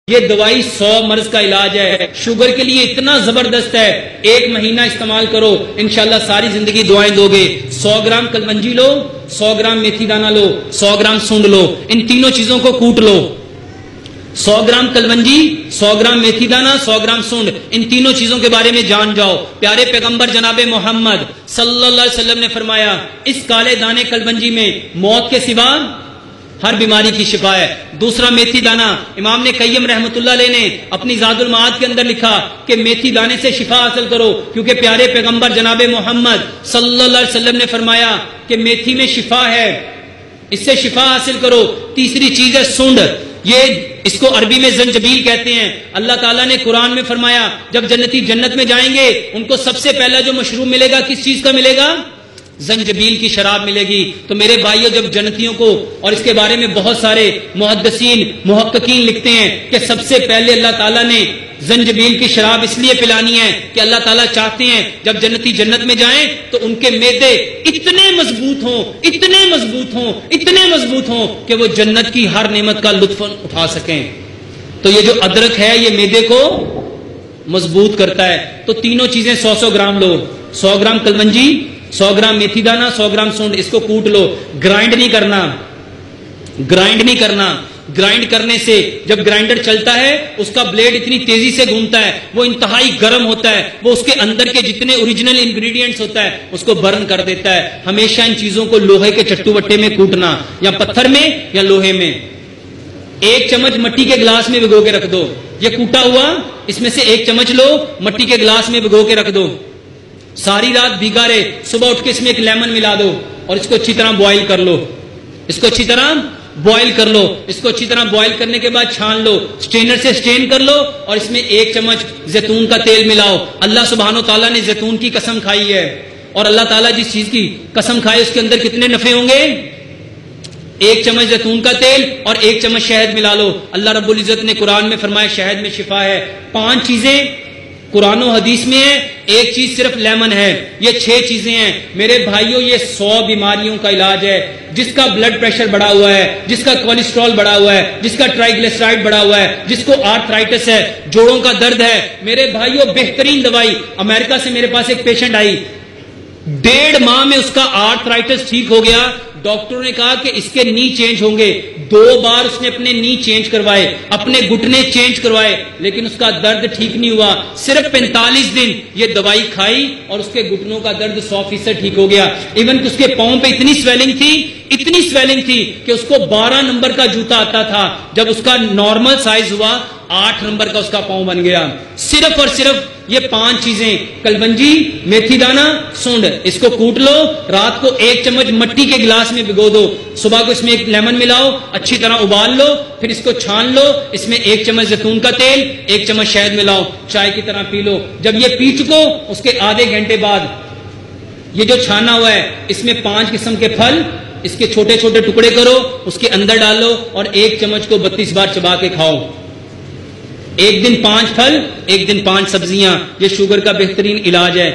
یہ دوائی 100 مرض کا علاج ہے، شوگر کے لیے اتنا زبردست ہے، 1 مہینہ استعمال کرو انشاءاللہ ساری زندگی دعائیں دو گے۔ 100 گرام کلونجی لو، 100 گرام میتھی دانہ لو، 100 گرام سونڈ لو، ان تینوں چیزوں کو کوٹ لو۔ 100 گرام کلونجی، 100 گرام میتھی دانہ، 100 گرام سونڈ، ان تینوں چیزوں کے بارے میں جان جاؤ۔ پیارے پیغمبر جناب محمد صلی اللہ علیہ وسلم نے فرمایا اس کالے دانے کلونجی میں موت کے سوا ہر بیماری کی شفا ہے۔ دوسرا میتھی دانہ، امام نے قیم رحمت اللہ علیہ نے اپنی زاد المعاد کے اندر لکھا کہ میتھی دانے سے شفا حاصل کرو، کیونکہ پیارے پیغمبر جناب محمد صلی اللہ علیہ وسلم نے فرمایا کہ میتھی میں شفا ہے، اس سے شفا حاصل کرو۔ تیسری چیز ہے سونڈ، یہ اس کو عربی میں زنجبیل کہتے ہیں۔ اللہ تعالیٰ نے قرآن میں فرمایا جب جنتی جنت میں جائیں گے ان کو سب سے پہلا جو مشروب ملے گا کس چیز کا ملے گا؟ زنجبیل کی شراب ملے گی۔ تو میرے بھائیوں جب جنتیوں کو، اور اس کے بارے میں بہت سارے محدثین محققین لکھتے ہیں کہ سب سے پہلے اللہ تعالیٰ نے زنجبیل کی شراب اس لیے پلانی ہے کہ اللہ تعالیٰ چاہتے ہیں جب جنتی جنت میں جائیں تو ان کے معدے اتنے مضبوط ہوں، اتنے مضبوط ہوں، اتنے مضبوط ہوں کہ وہ جنت کی ہر نعمت کا لطف اٹھا سکیں۔ تو یہ جو ادرک ہے یہ معدے کو مضبوط کرتا ہے۔ تو تینوں چیزیں 100 گرام لو، 100 گرام کلونجی، 100 گرام میتھی دانہ، 100 گرام سونڈ، اس کو کوٹ لو۔ گرائنڈ نہیں کرنا، گرائنڈ نہیں کرنا۔ گرائنڈ کرنے سے جب گرائنڈر چلتا ہے اس کا بلیڈ اتنی تیزی سے گھومتا ہے، وہ انتہائی گرم ہوتا ہے، وہ اس کے اندر کے جتنے اوریجنل انگریڈینٹس ہوتا ہے اس کو برن کر دیتا ہے۔ ہمیشہ ان چیزوں کو لوہے کے چٹو بٹے میں کوٹنا، یا پتھر میں یا لوہے میں۔ 1 چمچ مٹی کے گلاس میں بھگو کے رکھ دو، یہ کوٹا ہوا اس میں سے 1 چمچ لو، مٹی کے گلاس میں بھگو کے رکھ دو، ساری رات بھیگا رہے، صبح اٹھ کے اس میں 1 لیمن ملا دو اور اس کو اچھی طرح بوائل کر لو، اس کو اچھی طرح بوائل کر لو، اس کو اچھی طرح بوائل کرنے کے بعد چھان لو، سٹینر سے سٹین کر لو اور اس میں 1 چمچ زیتون کا تیل ملاؤ۔ اللہ سبحانہ و تعالیٰ نے زیتون کی قسم کھائی ہے، اور اللہ تعالیٰ جس چیز کی قسم کھائے اس کے اندر کتنے نفع ہوں گے؟ 1 چمچ زیتون کا تیل اور 1 چمچ شہد ملا لو۔ اللہ رب العزت نے قرآن میں فرمایا شہد میں شفا ہے۔ 5 چیزیں قرآن و حدیث میں ہے، 1 چیز صرف لیمن ہے، یہ 6 چیزیں ہیں۔ میرے بھائیوں یہ 100 بیماریوں کا علاج ہے۔ جس کا بلڈ پریشر بڑھا ہوا ہے، جس کا کولیسٹرول بڑھا ہوا ہے، جس کا ٹرائیگلیسرائڈ بڑھا ہوا ہے، جس کو آرتھرائٹس ہے، جوڑوں کا درد ہے، میرے بھائیوں بہترین دوائی۔ امریکہ سے میرے پاس ایک پیشنٹ آئی، 1.5 ماہ میں اس کا آرتھرائٹس ٹھیک ہو گیا۔ ڈاکٹروں نے کہا کہ اس کے نی چینج ہوں گے، 2 بار اس نے اپنے نی چینج کروائے، اپنے گھٹنے چینج کروائے، لیکن اس کا درد ٹھیک نہیں ہوا۔ صرف 45 دن یہ دوائی کھائی اور اس کے گھٹنوں کا درد 100% ٹھیک ہو گیا۔ ایون کہ اس کے پاؤں پہ اتنی سویلنگ تھی، اتنی سویلنگ تھی کہ اس کو 12 نمبر کا جوتا آتا تھا، جب اس کا نارمل سائز ہوا 8 نمبر کا اس کا پاؤں بن گیا۔ صرف اور صرف یہ 5 چیزیں، کلونجی، میتھی دانہ، سونڈ، اس کو کوٹ لو، رات کو 1 چمچ مٹی کے گلاس میں بھگو دو، صبح کو اس میں 1 لیمن ملاؤ، اچھی طرح ابال لو، پھر اس کو چھان لو، اس میں 1 چمچ زیتون کا تیل، 1 چمچ شہد ملاؤ، چائے کی طرح پی لو۔ جب یہ پی چکو اس کے آدھے گھنٹے بعد یہ جو چھانا ہوا ہے اس میں 5 قسم کے پھل، اس کے چھوٹے چھوٹے ٹکڑے کرو، اس کے اندر ڈالو اور 1 چمچ کو 32 بار چبا کے کھاؤ۔ 1 دن 5 پھل، 1 دن 5 سبزیاں، یہ شوگر کا بہترین علاج ہے۔